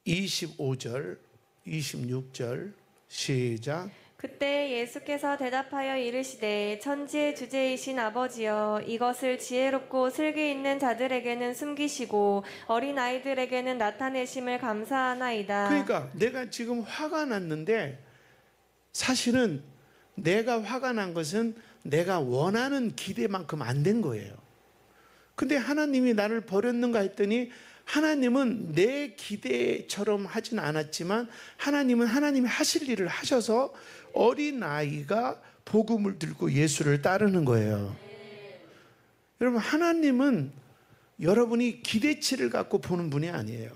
25절, 26절 시작. 그때 예수께서 대답하여 이르시되 천지의 주제이신 아버지여 이것을 지혜롭고 슬기 있는 자들에게는 숨기시고 어린아이들에게는 나타내심을 감사하나이다. 그러니까 내가 지금 화가 났는데 사실은 내가 화가 난 것은 내가 원하는 기대만큼 안 된 거예요. 근데 하나님이 나를 버렸는가 했더니 하나님은 내 기대처럼 하진 않았지만 하나님은 하나님이 하실 일을 하셔서 어린아이가 복음을 들고 예수를 따르는 거예요. 여러분, 하나님은 여러분이 기대치를 갖고 보는 분이 아니에요.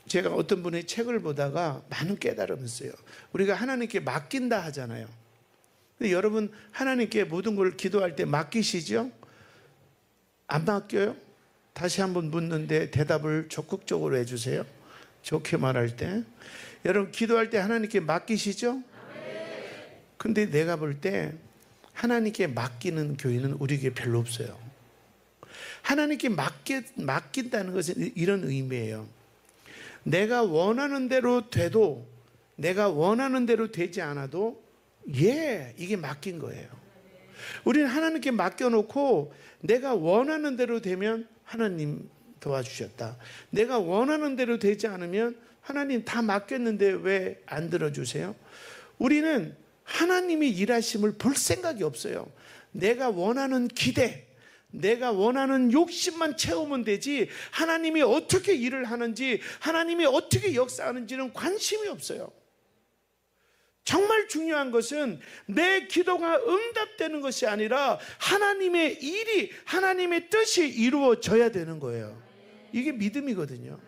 제가 어떤 분의 책을 보다가 많은 깨달음을 했어요. 우리가 하나님께 맡긴다 하잖아요. 근데 여러분, 하나님께 모든 걸 기도할 때 맡기시죠? 안 맡겨요? 다시 한번 묻는데 대답을 적극적으로 해주세요. 좋게 말할 때. 여러분, 기도할 때 하나님께 맡기시죠? 근데 내가 볼 때 하나님께 맡기는 교회는 우리 교회 별로 없어요. 하나님께 맡긴다는 것은 이런 의미예요. 내가 원하는 대로 돼도, 내가 원하는 대로 되지 않아도 이게 맡긴 거예요. 우리는 하나님께 맡겨놓고 내가 원하는 대로 되면 하나님 도와주셨다. 내가 원하는 대로 되지 않으면 하나님 다 맡겼는데 왜 안 들어주세요? 우리는 하나님이 일하심을 볼 생각이 없어요. 내가 원하는 기대, 내가 원하는 욕심만 채우면 되지 하나님이 어떻게 일을 하는지, 하나님이 어떻게 역사하는지는 관심이 없어요. 정말 중요한 것은 내 기도가 응답되는 것이 아니라 하나님의 일이, 하나님의 뜻이 이루어져야 되는 거예요. 이게 믿음이거든요.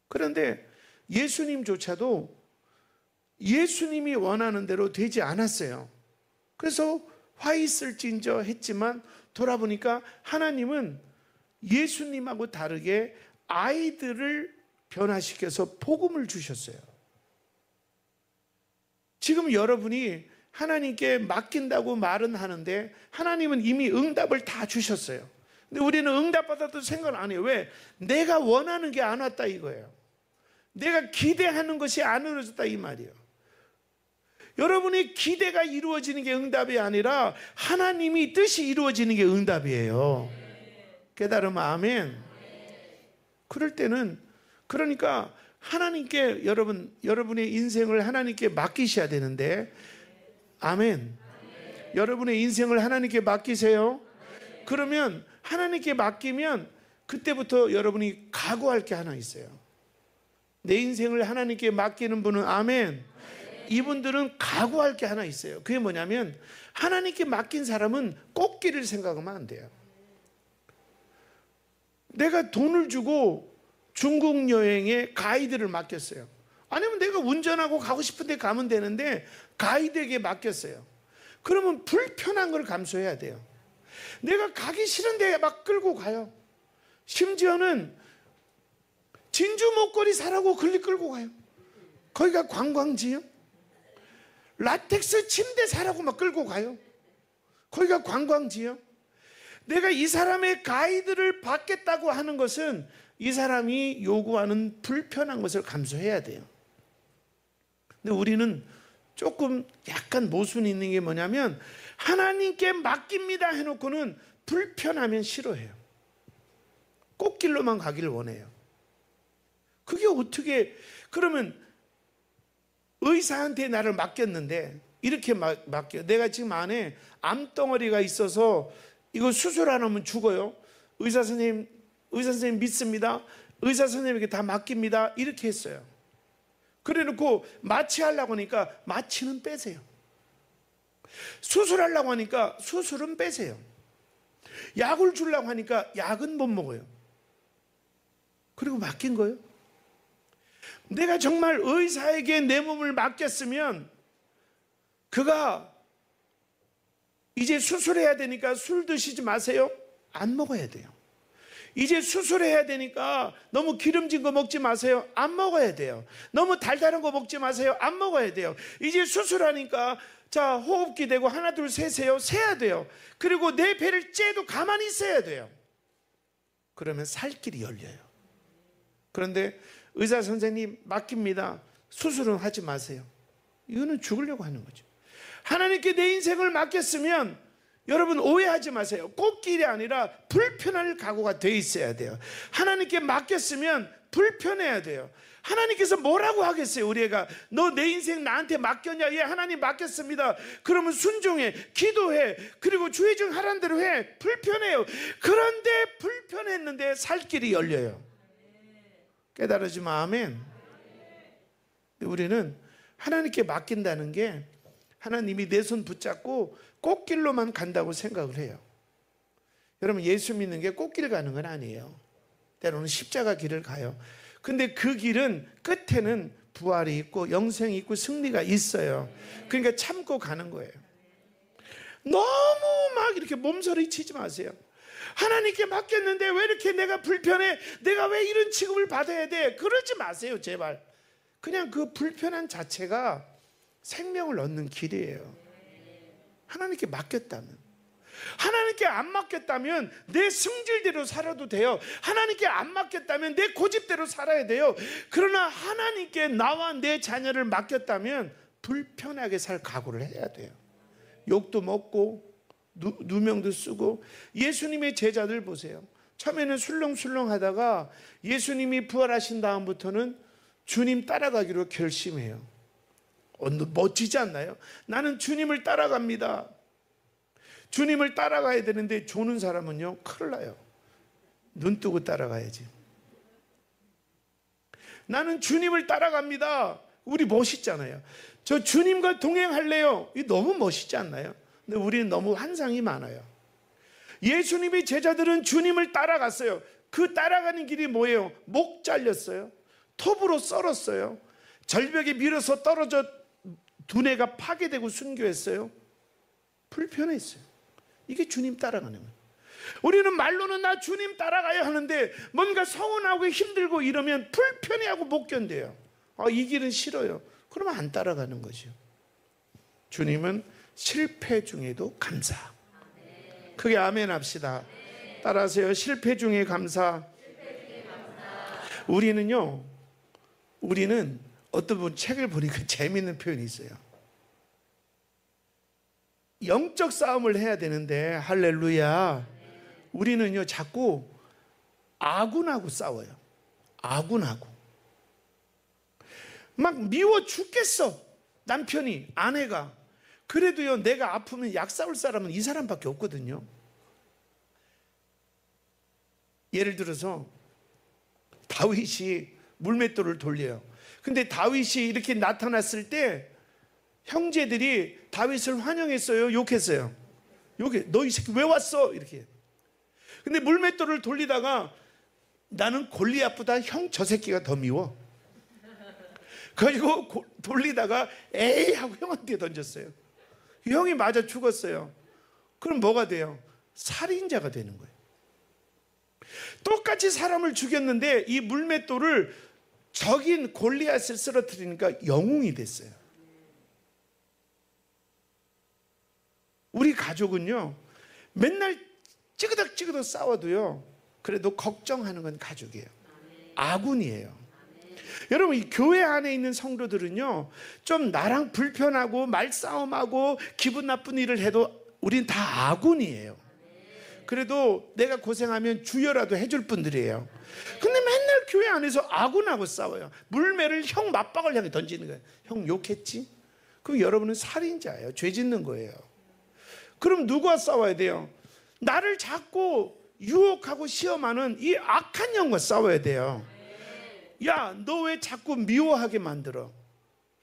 그런데 예수님조차도 예수님이 원하는 대로 되지 않았어요. 그래서 화 있을진저 했지만 돌아보니까 하나님은 예수님하고 다르게 아이들을 변화시켜서 복음을 주셨어요. 지금 여러분이 하나님께 맡긴다고 말은 하는데 하나님은 이미 응답을 다 주셨어요. 근데 우리는 응답받아도 생각 안 해요. 왜? 내가 원하는 게 안 왔다 이거예요. 내가 기대하는 것이 안 이루어졌다 이 말이에요. 여러분의 기대가 이루어지는 게 응답이 아니라 하나님이 뜻이 이루어지는 게 응답이에요. 깨달으면 아멘. 그럴 때는 그러니까 하나님께 여러분의 인생을 하나님께 맡기셔야 되는데 아멘. 여러분의 인생을 하나님께 맡기세요. 그러면 하나님께 맡기면 그때부터 여러분이 각오할 게 하나 있어요. 내 인생을 하나님께 맡기는 분은 아멘. 이분들은 각오할 게 하나 있어요. 그게 뭐냐면 하나님께 맡긴 사람은 꽃길을 생각하면 안 돼요. 내가 돈을 주고 중국 여행에 가이드를 맡겼어요. 아니면 내가 운전하고 가고 싶은 데 가면 되는데 가이드에게 맡겼어요. 그러면 불편한 걸 감수해야 돼요. 내가 가기 싫은데 막 끌고 가요. 심지어는 진주 목걸이 사라고 끌고 가요. 거기가 관광지요. 라텍스 침대 사라고 막 끌고 가요. 거기가 관광지요. 내가 이 사람의 가이드를 받겠다고 하는 것은 이 사람이 요구하는 불편한 것을 감수해야 돼요. 근데 우리는 조금 약간 모순이 있는 게 뭐냐면 하나님께 맡깁니다 해놓고는 불편하면 싫어해요. 꽃길로만 가기를 원해요. 그게 어떻게, 그러면 의사한테 나를 맡겼는데 이렇게 맡겨. 내가 지금 안에 암덩어리가 있어서 이거 수술 안 하면 죽어요. 의사 선생님 믿습니다. 의사 선생님에게 다 맡깁니다. 이렇게 했어요. 그래 놓고 마취하려고 하니까 마취는 빼세요. 수술하려고 하니까 수술은 빼세요. 약을 주려고 하니까 약은 못 먹어요. 그리고 맡긴 거예요. 내가 정말 의사에게 내 몸을 맡겼으면 그가 이제 수술해야 되니까 술 드시지 마세요. 안 먹어야 돼요. 이제 수술해야 되니까 너무 기름진 거 먹지 마세요. 안 먹어야 돼요. 너무 달달한 거 먹지 마세요. 안 먹어야 돼요. 이제 수술하니까 자, 호흡기 대고 하나 둘 세세요. 세야 돼요. 그리고 내 배를 째도 가만히 있어야 돼요. 그러면 살 길이 열려요. 그런데 의사 선생님 맡깁니다. 수술은 하지 마세요. 이거는 죽으려고 하는 거죠. 하나님께 내 인생을 맡겼으면 여러분 오해하지 마세요. 꽃길이 아니라 불편할 각오가 돼 있어야 돼요. 하나님께 맡겼으면 불편해야 돼요. 하나님께서 뭐라고 하겠어요? 우리 애가 너 내 인생 나한테 맡겼냐? 예, 하나님 맡겼습니다. 그러면 순종해, 기도해, 그리고 주의 중 하라는 대로 해. 불편해요. 그런데 불편했는데 살 길이 열려요. 깨달아지면 아멘. 우리는 하나님께 맡긴다는 게 하나님이 내 손 붙잡고 꽃길로만 간다고 생각을 해요. 여러분, 예수 믿는 게 꽃길 가는 건 아니에요. 때로는 십자가 길을 가요. 근데 그 길은 끝에는 부활이 있고 영생이 있고 승리가 있어요. 그러니까 참고 가는 거예요. 너무 막 이렇게 몸서리 치지 마세요. 하나님께 맡겼는데 왜 이렇게 내가 불편해? 내가 왜 이런 취급을 받아야 돼? 그러지 마세요, 제발. 그냥 그 불편한 자체가 생명을 얻는 길이에요. 하나님께 맡겼다면. 하나님께 안 맡겼다면 내 승질대로 살아도 돼요. 하나님께 안 맡겼다면 내 고집대로 살아야 돼요. 그러나 하나님께 나와 내 자녀를 맡겼다면 불편하게 살 각오를 해야 돼요. 욕도 먹고 누명도 쓰고. 예수님의 제자들 보세요. 처음에는 술렁술렁 하다가 예수님이 부활하신 다음부터는 주님 따라가기로 결심해요. 멋지지 않나요? 나는 주님을 따라갑니다. 주님을 따라가야 되는데 조는 사람은요, 큰일 나요. 눈 뜨고 따라가야지. 나는 주님을 따라갑니다. 우리 멋있잖아요. 저 주님과 동행할래요. 이 너무 멋있지 않나요? 근데 우리는 너무 환상이 많아요. 예수님의 제자들은 주님을 따라갔어요. 그 따라가는 길이 뭐예요? 목 잘렸어요. 톱으로 썰었어요. 절벽에 밀어서 떨어져 두뇌가 파괴되고 순교했어요. 불편했어요. 이게 주님 따라가는 거예요. 우리는 말로는 나 주님 따라가야 하는데 뭔가 서운하고 힘들고 이러면 불편해하고 못 견뎌요. 이 길은 싫어요. 그러면 안 따라가는 거죠. 주님은 실패 중에도 감사. 크게 아멘 합시다. 따라하세요. 실패 중에 감사. 우리는 어떤 분 책을 보니까 재미있는 표현이 있어요. 영적 싸움을 해야 되는데 할렐루야, 우리는요 자꾸 아군하고 싸워요. 아군하고 막 미워 죽겠어. 남편이, 아내가. 그래도요 내가 아프면 약 싸울 사람은 이 사람밖에 없거든요. 예를 들어서 다윗이 물맷돌을 돌려요. 근데 다윗이 이렇게 나타났을 때 형제들이 다윗을 환영했어요? 욕했어요? 너 이 새끼 왜 왔어? 이렇게. 근데 물맷돌을 돌리다가 나는 골리앗보다 형 저 새끼가 더 미워. 그리고 돌리다가 에이 하고 형한테 던졌어요. 형이 맞아 죽었어요. 그럼 뭐가 돼요? 살인자가 되는 거예요. 똑같이 사람을 죽였는데 이 물맷돌을 적인 골리앗을 쓰러뜨리니까 영웅이 됐어요. 우리 가족은요 맨날 찌그덕 싸워도요 그래도 걱정하는 건 가족이에요. 아군이에요. 여러분, 이 교회 안에 있는 성도들은요 좀 나랑 불편하고 말싸움하고 기분 나쁜 일을 해도 우린 다 아군이에요. 그래도 내가 고생하면 주여라도 해줄 분들이에요. 근데 맨날 교회 안에서 아군하고 싸워요. 물매를 형 맞박을 향해 던지는 거예요. 형 욕했지? 그럼 여러분은 살인자예요. 죄 짓는 거예요. 그럼 누구와 싸워야 돼요? 나를 자꾸 유혹하고 시험하는 이 악한 영과 싸워야 돼요. 야, 너 왜 자꾸 미워하게 만들어?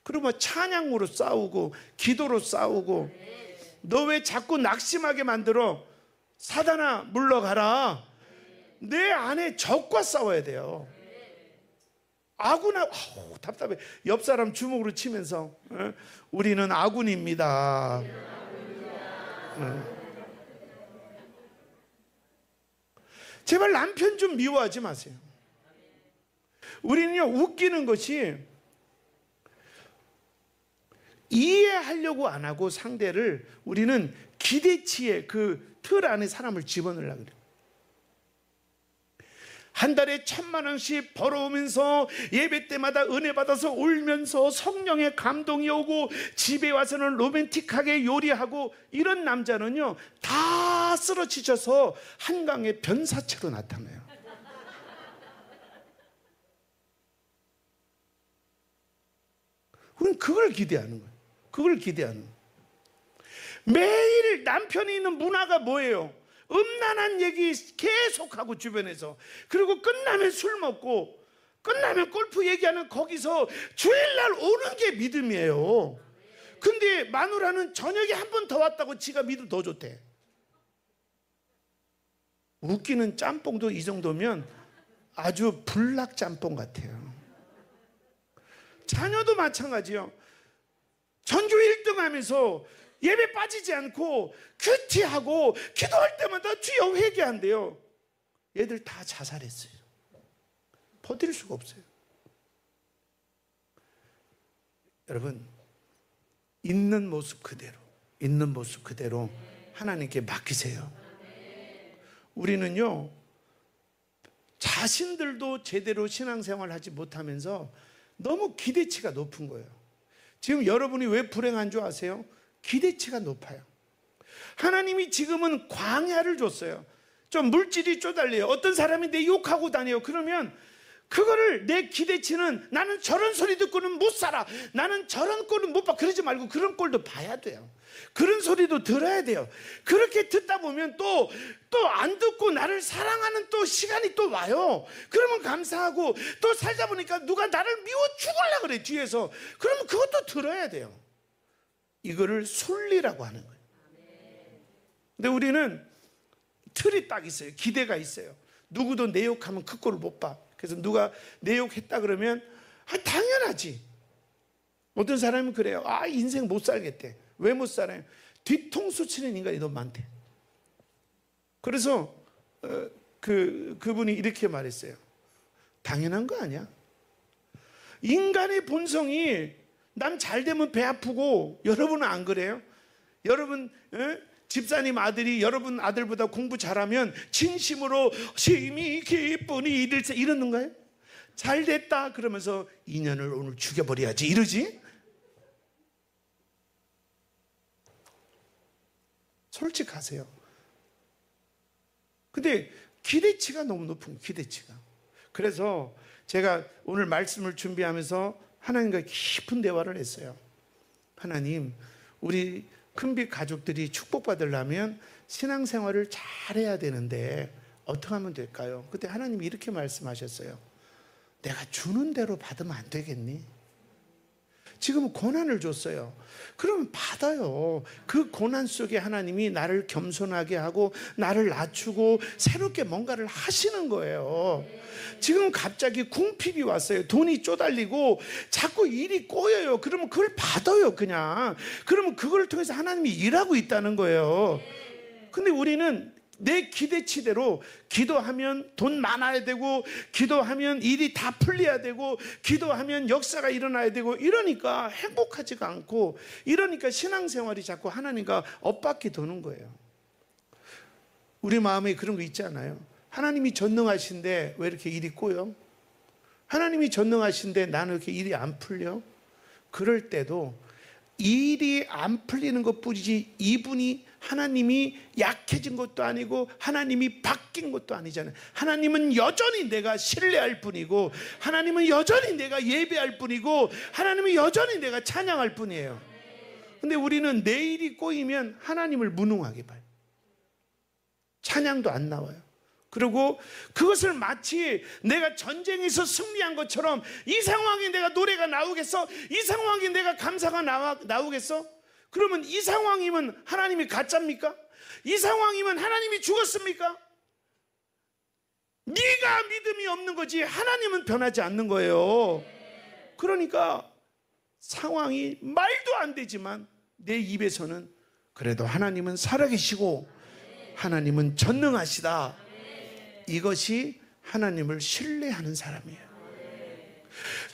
그러면 찬양으로 싸우고 기도로 싸우고. 너 왜 자꾸 낙심하게 만들어? 사단아 물러가라. 내 안에 적과 싸워야 돼요. 아군하고 답답해. 옆 사람 주먹으로 치면서 우리는 아군입니다. 제발 남편 좀 미워하지 마세요. 우리는요 웃기는 것이 이해하려고 안 하고 상대를 우리는 기대치의 그 틀 안에 사람을 집어넣으려고 그래요. 한 달에 1,000만 원씩 벌어오면서 예배 때마다 은혜 받아서 울면서 성령의 감동이 오고 집에 와서는 로맨틱하게 요리하고 이런 남자는요 다 쓰러지셔서 한강의 변사체로 나타나요. 우리는 그걸 기대하는 거예요. 그걸 기대하는 거예요. 매일 남편이 있는 문화가 뭐예요? 음란한 얘기 계속하고 주변에서, 그리고 끝나면 술 먹고 끝나면 골프 얘기하는 거기서 주일날 오는 게 믿음이에요. 근데 마누라는 저녁에 한 번 더 왔다고 지가 믿음 더 좋대. 웃기는 짬뽕도 이 정도면 아주 불락 짬뽕 같아요. 자녀도 마찬가지요. 전교 1등 하면서 예배 빠지지 않고 큐티하고 기도할 때마다 주여 회개한대요. 얘들 다 자살했어요. 버틸 수가 없어요. 여러분, 있는 모습 그대로 하나님께 맡기세요. 우리는요 자신들도 제대로 신앙생활을 하지 못하면서 너무 기대치가 높은 거예요. 지금 여러분이 왜 불행한 줄 아세요? 기대치가 높아요. 하나님이 지금은 광야를 줬어요. 좀 물질이 쪼달려요. 어떤 사람이 내 욕하고 다녀요. 그러면 그거를 내 기대치는 나는 저런 소리 듣고는 못 살아, 나는 저런 꼴은 못 봐, 그러지 말고 그런 꼴도 봐야 돼요. 그런 소리도 들어야 돼요. 그렇게 듣다 보면 또 안 듣고 나를 사랑하는 또 시간이 또 와요. 그러면 감사하고, 또 살다 보니까 누가 나를 미워 죽으려고 그래 뒤에서. 그러면 그것도 들어야 돼요. 이거를 순리라고 하는 거예요. 근데 우리는 틀이 딱 있어요. 기대가 있어요. 누구도 내 욕하면 그 꼴을 못 봐. 그래서 누가 내 욕했다 그러면 당연하지. 어떤 사람은 그래요. 인생 못 살겠대. 왜 못 살아요? 뒤통수 치는 인간이 너무 많대. 그래서 그분이 이렇게 말했어요. 당연한 거 아니야? 인간의 본성이 남 잘 되면 배 아프고, 여러분은 안 그래요? 여러분 집사님 아들이 여러분 아들보다 공부 잘하면 진심으로 심히 기쁘니 이를세 이러는 거예요? 잘 됐다 그러면서 인연을 오늘 죽여버려야지 이러지? 솔직하세요. 근데 기대치가 너무 높은 거예요. 기대치가. 그래서 제가 오늘 말씀을 준비하면서 하나님과 깊은 대화를 했어요. 하나님, 우리 큰빛 가족들이 축복받으려면 신앙생활을 잘해야 되는데 어떻게 하면 될까요? 그때 하나님이 이렇게 말씀하셨어요. 내가 주는 대로 받으면 안 되겠니? 지금 고난을 줬어요. 그러면 받아요. 그 고난 속에 하나님이 나를 겸손하게 하고 나를 낮추고 새롭게 뭔가를 하시는 거예요. 지금 갑자기 궁핍이 왔어요. 돈이 쪼달리고 자꾸 일이 꼬여요. 그러면 그걸 받아요, 그냥. 그러면 그걸 통해서 하나님이 일하고 있다는 거예요. 근데 우리는 내 기대치대로 기도하면 돈 많아야 되고, 기도하면 일이 다 풀려야 되고, 기도하면 역사가 일어나야 되고, 이러니까 행복하지가 않고, 이러니까 신앙생활이 자꾸 하나님과 엇바퀴 도는 거예요. 우리 마음에 그런 거 있지 않아요? 하나님이 전능하신데 왜 이렇게 일이 꼬여? 하나님이 전능하신데 나는 이렇게 일이 안 풀려? 그럴 때도 일이 안 풀리는 것뿐이지, 이분이 하나님이 약해진 것도 아니고 하나님이 바뀐 것도 아니잖아요. 하나님은 여전히 내가 신뢰할 뿐이고, 하나님은 여전히 내가 예배할 뿐이고, 하나님은 여전히 내가 찬양할 뿐이에요. 근데 우리는 내 일이 꼬이면 하나님을 무능하게 봐요. 찬양도 안 나와요. 그리고 그것을 마치 내가 전쟁에서 승리한 것처럼, 이 상황에 내가 노래가 나오겠어? 이 상황에 내가 감사가 나오겠어? 그러면 이 상황이면 하나님이 가짜입니까? 이 상황이면 하나님이 죽었습니까? 네가 믿음이 없는 거지 하나님은 변하지 않는 거예요. 그러니까 상황이 말도 안 되지만 내 입에서는 그래도 하나님은 살아계시고 하나님은 전능하시다. 이것이 하나님을 신뢰하는 사람이에요.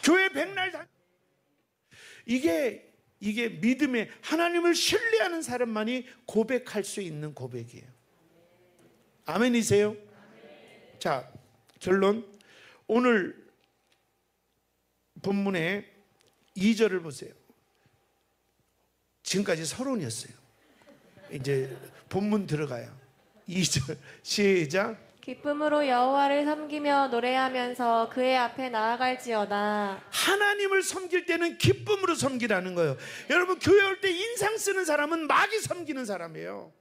교회 백날 이게 믿음의, 하나님을 신뢰하는 사람만이 고백할 수 있는 고백이에요. 아멘이세요? 자, 결론, 오늘 본문의 2절을 보세요. 지금까지 서론이었어요. 이제 본문 들어가요. 2절 시작. 기쁨으로 여호와를 섬기며 노래하면서 그의 앞에 나아갈지어다. 하나님을 섬길 때는 기쁨으로 섬기라는 거예요. 여러분, 교회 올 때 인상 쓰는 사람은 마귀 섬기는 사람이에요.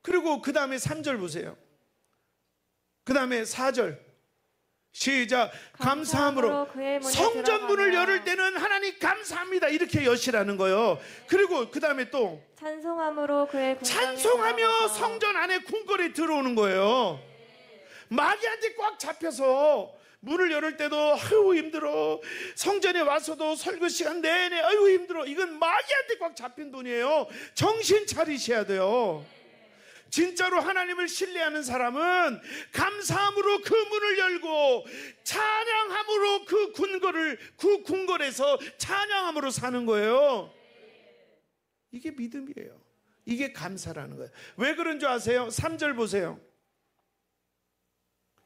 그리고 그 다음에 3절 보세요. 그 다음에 4절 시작. 감사함으로 그의 문에 성전 문을 들어가며 열을 때는 하나님 감사합니다 이렇게 여시라는 거예요. 그리고 그 다음에 또 찬송함으로 그의 궁방에 찬송하며 들어가서 성전 안에 궁궐에 들어오는 거예요. 마귀한테 꽉 잡혀서 문을 열을 때도 아유 힘들어, 성전에 와서도 설교 시간 내내 아유 힘들어, 이건 마귀한테 꽉 잡힌 돈이에요. 정신 차리셔야 돼요. 진짜로 하나님을 신뢰하는 사람은 감사함으로 그 문을 열고 찬양함으로 그 궁궐에서 찬양함으로 사는 거예요. 이게 믿음이에요. 이게 감사라는 거예요. 왜 그런 줄 아세요? 3절 보세요.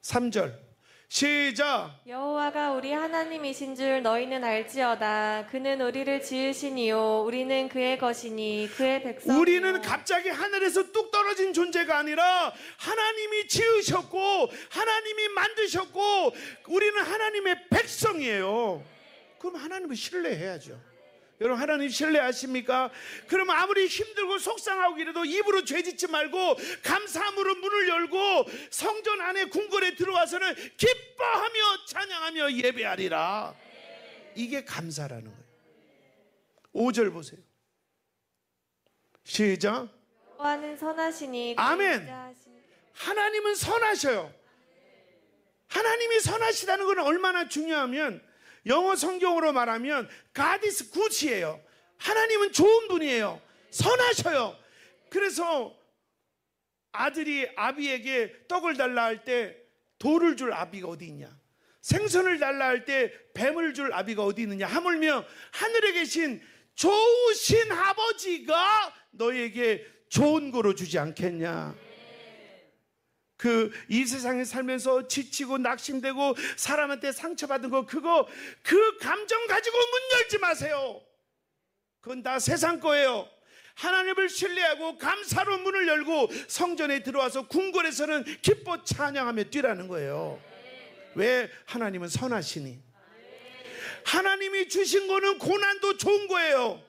3절 시작. 여호와가 우리 하나님이신 줄 너희는 알지어다. 그는 우리를 지으시니요 우리는 그의 것이니 그의 백성이요. 우리는 갑자기 하늘에서 뚝 떨어진 존재가 아니라 하나님이 지으셨고 하나님이 만드셨고 우리는 하나님의 백성이에요. 그럼 하나님을 신뢰해야죠. 여러분, 하나님 신뢰하십니까? 그럼 아무리 힘들고 속상하고 이래도 입으로 죄짓지 말고 감사함으로 문을 열고 성전 안에 궁궐에 들어와서는 기뻐하며 찬양하며 예배하리라. 이게 감사라는 거예요. 5절 보세요. 시작. 여호와는 선하시니 아멘. 인자하시니. 하나님은 선하셔요. 하나님이 선하시다는 건 얼마나 중요하면 영어 성경으로 말하면 God is good이에요. 하나님은 좋은 분이에요. 선하셔요. 그래서 아들이 아비에게 떡을 달라 할 때 돌을 줄 아비가 어디 있냐, 생선을 달라 할 때 뱀을 줄 아비가 어디 있느냐, 하물며 하늘에 계신 좋으신 아버지가 너에게 좋은 거로 주지 않겠냐. 이 세상에 살면서 지치고 낙심되고 사람한테 상처받은 거, 그 감정 가지고 문 열지 마세요. 그건 다 세상 거예요. 하나님을 신뢰하고 감사로 문을 열고 성전에 들어와서 궁궐에서는 기뻐 찬양하며 뛰라는 거예요. 왜? 하나님은 선하시니. 하나님이 주신 거는 고난도 좋은 거예요.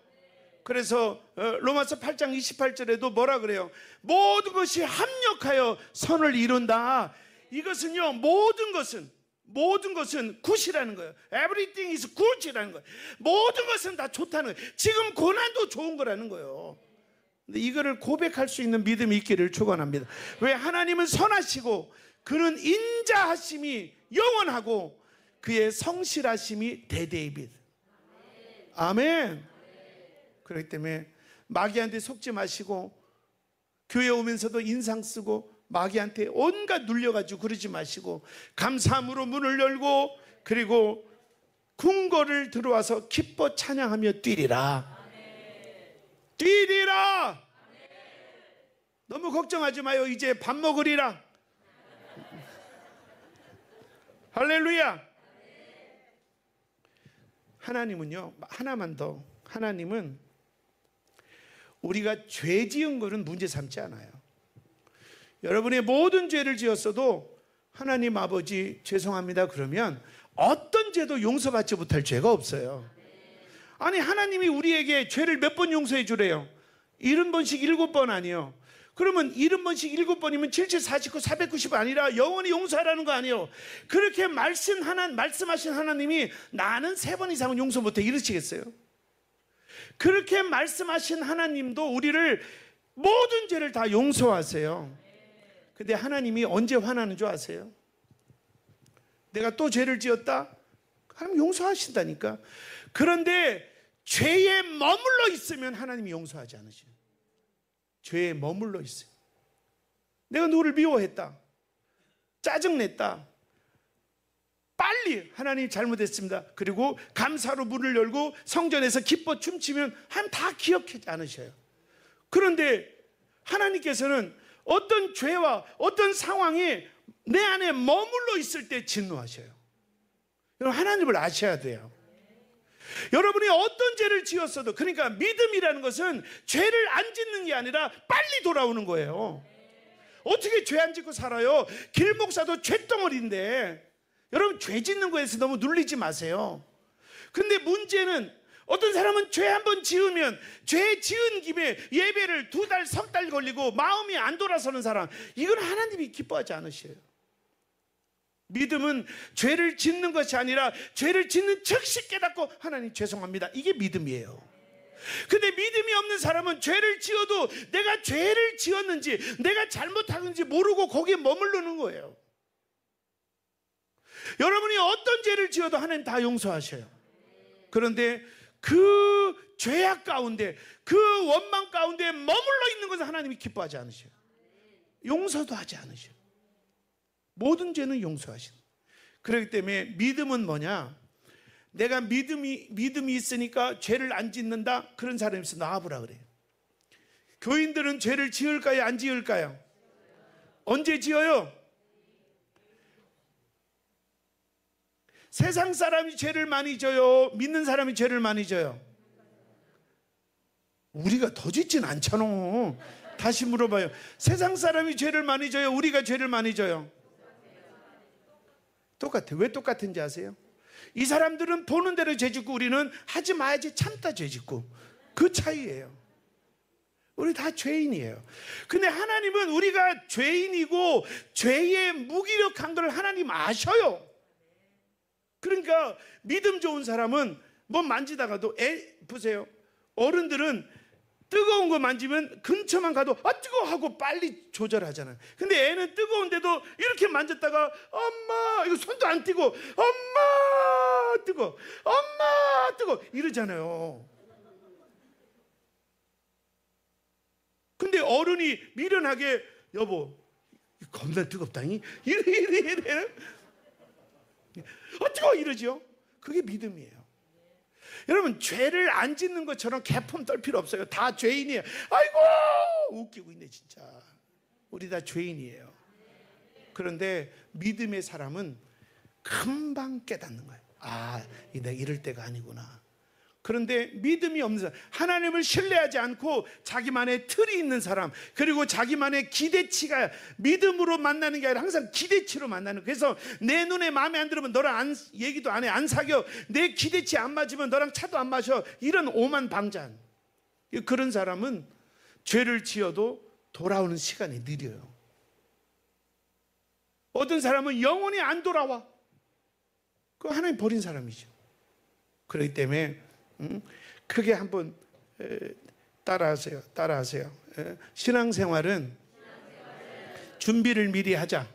그래서 로마서 8장 28절에도 뭐라 그래요? 모든 것이 합력하여 선을 이룬다. 이것은요, 모든 것은 굿이라는 거예요. Everything is good이라는 거예요. 모든 것은 다 좋다는 거예요. 지금 고난도 좋은 거라는 거예요. 근데 이거를 고백할 수 있는 믿음이 있기를 축원합니다. 왜? 하나님은 선하시고 그는 인자하심이 영원하고 그의 성실하심이 대대이빛. 아멘. 그렇기 때문에 마귀한테 속지 마시고 교회 오면서도 인상 쓰고 마귀한테 온갖 눌려가지고 그러지 마시고 감사함으로 문을 열고 그리고 궁궐을 들어와서 기뻐 찬양하며 뛰리라. 뛰리라. 너무 걱정하지 마요. 이제 밥 먹으리라. 할렐루야. 하나님은요, 하나만 더, 하나님은 우리가 죄 지은 거는 문제 삼지 않아요. 여러분의 모든 죄를 지었어도 하나님 아버지 죄송합니다 그러면 어떤 죄도 용서받지 못할 죄가 없어요. 아니, 하나님이 우리에게 죄를 몇 번 용서해 주래요? 70번씩 7번 아니에요. 그러면 70번씩 7번이면 77, 49, 490 아니라 영원히 용서하라는 거 아니에요. 그렇게 말씀하신 하나님이 나는 3번 이상은 용서 못해 이러시겠어요? 그렇게 말씀하신 하나님도 우리를 모든 죄를 다 용서하세요. 근데 하나님이 언제 화나는 줄 아세요? 내가 또 죄를 지었다? 하나님 용서하신다니까. 그런데 죄에 머물러 있으면 하나님이 용서하지 않으셔요. 죄에 머물러 있어요. 내가 누구를 미워했다, 짜증냈다, 빨리 하나님 잘못했습니다. 그리고 감사로 문을 열고 성전에서 기뻐 춤추면 하나님 다 기억하지 않으셔요. 그런데 하나님께서는 어떤 죄와 어떤 상황이 내 안에 머물러 있을 때 진노하셔요. 여러분, 하나님을 아셔야 돼요. 여러분이 어떤 죄를 지었어도, 그러니까 믿음이라는 것은 죄를 안 짓는 게 아니라 빨리 돌아오는 거예요. 어떻게 죄 안 짓고 살아요? 길 목사도 죄덩어리인데, 여러분 죄 짓는 거에서 너무 눌리지 마세요. 근데 문제는 어떤 사람은 죄 한 번 지으면 죄 지은 김에 예배를 2달, 3달 걸리고 마음이 안 돌아서는 사람, 이건 하나님이 기뻐하지 않으셔요. 믿음은 죄를 짓는 것이 아니라 죄를 짓는 즉시 깨닫고 하나님 죄송합니다, 이게 믿음이에요. 근데 믿음이 없는 사람은 죄를 지어도 내가 죄를 지었는지 내가 잘못하는지 모르고 거기에 머무르는 거예요. 여러분이 어떤 죄를 지어도 하나님 다 용서하셔요. 그런데 그 죄악 가운데, 그 원망 가운데 머물러 있는 것은 하나님이 기뻐하지 않으셔요. 용서도 하지 않으셔요. 모든 죄는 용서하신다. 그렇기 때문에 믿음은 뭐냐? 내가 믿음이 있으니까 죄를 안 짓는다, 그런 사람이 있어 나와보라 그래요. 교인들은 죄를 지을까요, 안 지을까요? 언제 지어요? 세상 사람이 죄를 많이 져요, 믿는 사람이 죄를 많이 져요? 우리가 더 짓진 않잖아. 다시 물어봐요. 세상 사람이 죄를 많이 져요, 우리가 죄를 많이 져요? 똑같아. 왜 똑같은지 아세요? 이 사람들은 보는 대로 죄 짓고 우리는 하지 마야지 참다 죄 짓고, 그 차이예요. 우리 다 죄인이에요. 근데 하나님은 우리가 죄인이고 죄의 무기력한 걸 하나님 아셔요. 그러니까 믿음 좋은 사람은 뭐 만지다가도, 보세요, 어른들은 뜨거운 거 만지면 근처만 가도 아 뜨거워 하고 빨리 조절하잖아요. 근데 애는 뜨거운데도 이렇게 만졌다가 엄마, 이거 손도 안 띄고 엄마 뜨거, 엄마 뜨거 이러잖아요. 근데 어른이 미련하게 여보 겁나 뜨겁다니 이래 뜨거워 이러죠. 그게 믿음이에요. 여러분, 죄를 안 짓는 것처럼 개품 떨 필요 없어요. 다 죄인이에요. 아이고 웃기고 있네 진짜. 우리 다 죄인이에요. 그런데 믿음의 사람은 금방 깨닫는 거예요. 아, 내가 이럴 때가 아니구나. 그런데 믿음이 없는 사람, 하나님을 신뢰하지 않고 자기만의 틀이 있는 사람, 그리고 자기만의 기대치가 믿음으로 만나는 게 아니라 항상 기대치로 만나는. 그래서 내 눈에 마음에 안 들으면 너랑 얘기도 안 해, 안 사겨. 내 기대치 안 맞으면 너랑 차도 안 마셔. 이런 오만방잔. 그런 사람은 죄를 지어도 돌아오는 시간이 느려요. 어떤 사람은 영원히 안 돌아와. 그거 하나님 버린 사람이죠. 그렇기 때문에 크게 한번 따라하세요. 신앙생활은 준비를 미리 하자.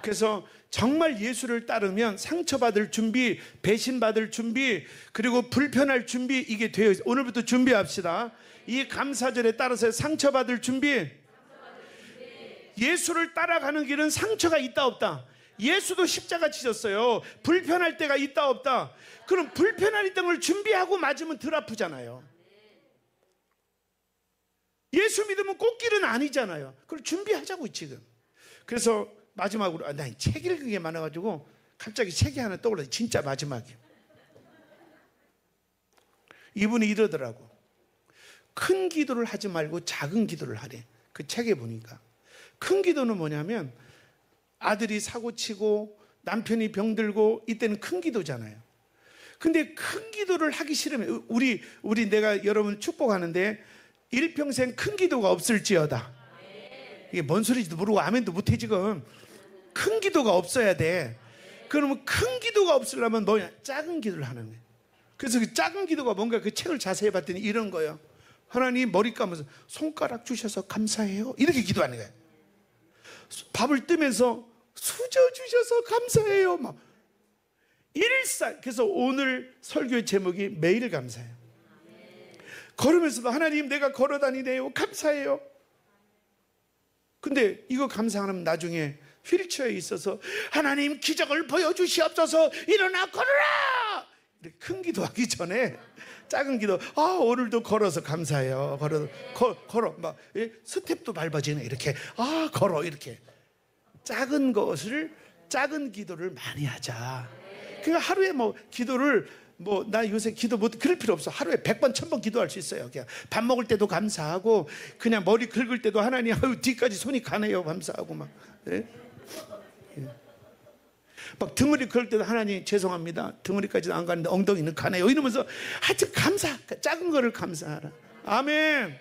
그래서 정말 예수를 따르면 상처받을 준비, 배신받을 준비, 그리고 불편할 준비, 이게 되어 있어요. 오늘부터 준비합시다. 이 감사절에 따라서 상처받을 준비. 예수를 따라가는 길은 상처가 있다 없다? 예수도 십자가 지셨어요. 불편할 때가 있다 없다? 그럼 불편할 때를 준비하고 맞으면 덜 아프잖아요. 예수 믿으면 꽃길은 아니잖아요. 그걸 준비하자고 지금. 그래서 마지막으로 나 책 읽은 게 많아가지고 갑자기 책이 하나 떠올라요. 진짜 마지막이에요. 이분이 이러더라고. 큰 기도를 하지 말고 작은 기도를 하래. 그 책에 보니까 큰 기도는 뭐냐면 아들이 사고치고 남편이 병들고 이때는 큰 기도잖아요. 근데 큰 기도를 하기 싫으면 우리 내가 여러분 축복하는데 일평생 큰 기도가 없을지어다. 이게 뭔 소리인지도 모르고 아멘도 못해 지금. 큰 기도가 없어야 돼. 그러면 큰 기도가 없으려면 뭐냐? 작은 기도를 하는 거예요. 그래서 그 작은 기도가 뭔가 그 책을 자세히 봤더니 이런 거예요. 하나님 머리 감아서 손가락 주셔서 감사해요. 이렇게 기도하는 거예요. 밥을 뜨면서 수저 주셔서 감사해요. 막 일상. 그래서 오늘 설교의 제목이 매일 감사해요. 걸으면서도 하나님 내가 걸어 다니네요. 감사해요. 근데 이거 감사하면 나중에 휠체어에 있어서 하나님 기적을 보여주시옵소서 일어나 걸어라. 이렇게 큰 기도하기 전에 작은 기도. 오늘도 걸어서 감사해요. 걸어 막 스텝도 밟아지네. 이렇게 걸어 이렇게 작은 기도를 많이 하자. 그러니까 하루에 뭐 기도를 나 요새 기도 못 그럴 필요 없어. 하루에 100번 1000번 기도할 수 있어요. 그냥 밥 먹을 때도 감사하고 그냥 머리 긁을 때도 하나님 뒤까지 손이 가네요 감사하고 막. 예? 막 등허리 긁을 때도 하나님 죄송합니다. 등허리까지도 안 가는데 엉덩이는 가네요. 이러면서 하여튼 작은 거를 감사하라. 아멘.